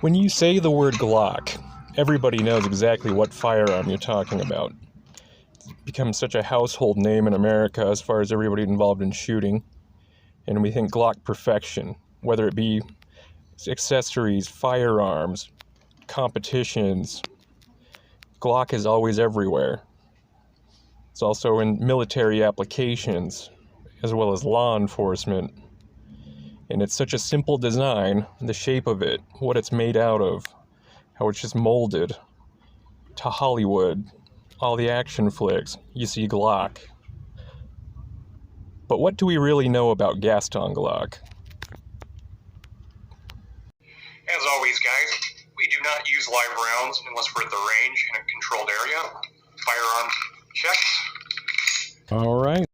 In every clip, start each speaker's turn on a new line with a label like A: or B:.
A: When you say the word Glock, everybody knows exactly what firearm you're talking about. It's become such a household name in America as far as everybody involved in shooting. And we think Glock perfection, whether it be accessories, firearms, competitions. Glock is always everywhere. It's also in military applications, as well as law enforcement. And it's such a simple design, the shape of it, what it's made out of, how it's just molded. To Hollywood, all the action flicks, you see Glock. But what do we really know about Gaston Glock?
B: As always, guys, we do not use live rounds unless we're at the range in a controlled area. Firearm checks.
A: Alright,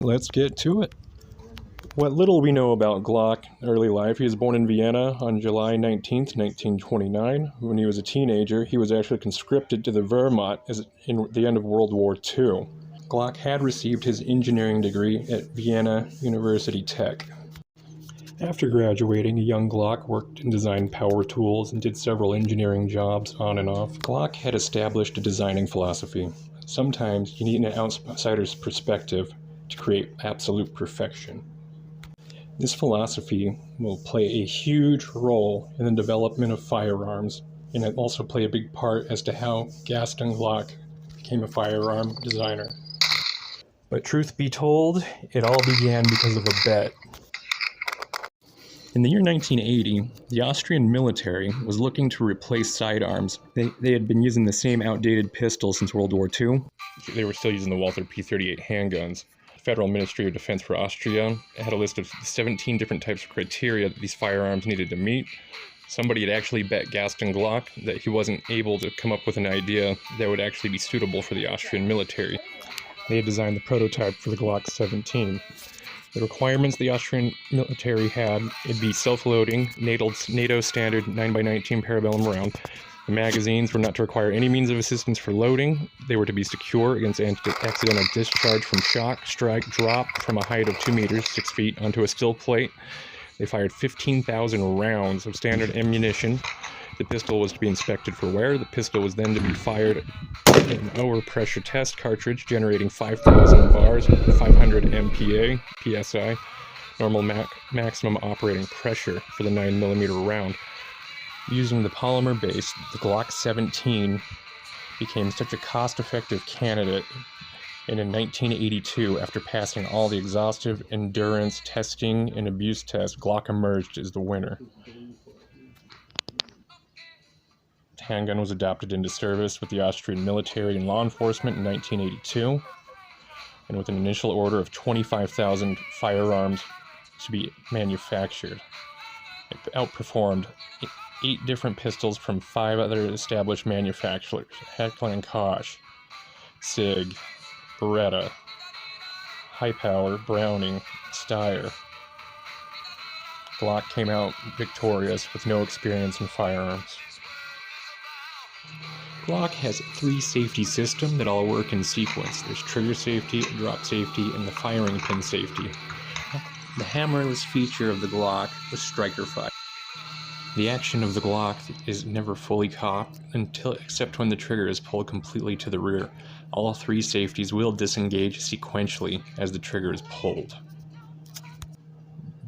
A: let's get to it. What little we know about Glock early life, he was born in Vienna on July 19th, 1929. When he was a teenager, he was actually conscripted to the Wehrmacht in the end of World War II. Glock had received his engineering degree at Vienna University Tech. After graduating, young Glock worked and designed power tools and did several engineering jobs on and off. Glock had established a designing philosophy. Sometimes you need an outsider's perspective to create absolute perfection. This philosophy will play a huge role in the development of firearms, and it also played a big part as to how Gaston Glock became a firearm designer. But truth be told, it all began because of a bet. In the year 1980, the Austrian military was looking to replace sidearms. They had been using the same outdated pistol since World War II. They were still using the Walther P38 handguns. The Federal Ministry of Defense for Austria had a list of 17 different types of criteria that these firearms needed to meet. Somebody had actually bet Gaston Glock that he wasn't able to come up with an idea that would actually be suitable for the Austrian military. They had designed the prototype for the Glock 17. The requirements the Austrian military had, it'd be self-loading, NATO standard 9x19 parabellum round. The magazines were not to require any means of assistance for loading. They were to be secure against accidental discharge from shock, strike, drop from a height of 2 meters, 6 feet, onto a steel plate. They fired 15,000 rounds of standard ammunition. The pistol was to be inspected for wear. The pistol was then to be fired in an overpressure test cartridge generating 5,000 bars, 500 MPa, PSI, normal maximum operating pressure for the 9mm round. Using the polymer base, the Glock 17 became such a cost-effective candidate, and in 1982, after passing all the exhaustive endurance testing and abuse tests, Glock emerged as the winner. The handgun was adopted into service with the Austrian military and law enforcement in 1982, and with an initial order of 25,000 firearms to be manufactured. It outperformed 8 different pistols from 5 other established manufacturers: Heckler & Koch, Sig, Beretta, High Power, Browning, Steyr. Glock came out victorious with no experience in firearms. Glock has 3 safety systems that all work in sequence. There's trigger safety, drop safety, and the firing pin safety. The hammerless feature of the Glock was striker fire. The action of the Glock is never fully cocked except when the trigger is pulled completely to the rear. All 3 safeties will disengage sequentially as the trigger is pulled.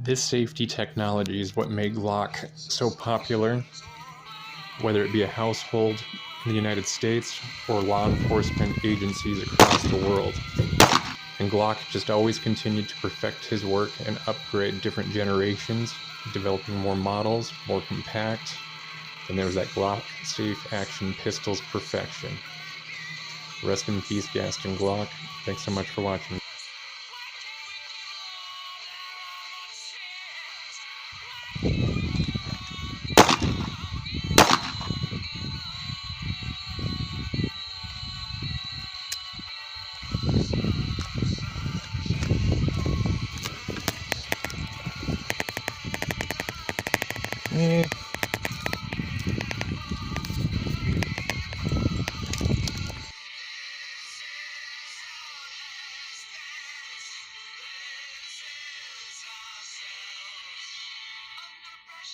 A: This safety technology is what made Glock so popular, whether it be a household in the United States or law enforcement agencies across the world. And Glock just always continued to perfect his work and upgrade different generations, developing more models, more compact, and there was that Glock safe action pistol's perfection. Rest in peace, Gaston Glock. Thanks so much for watching.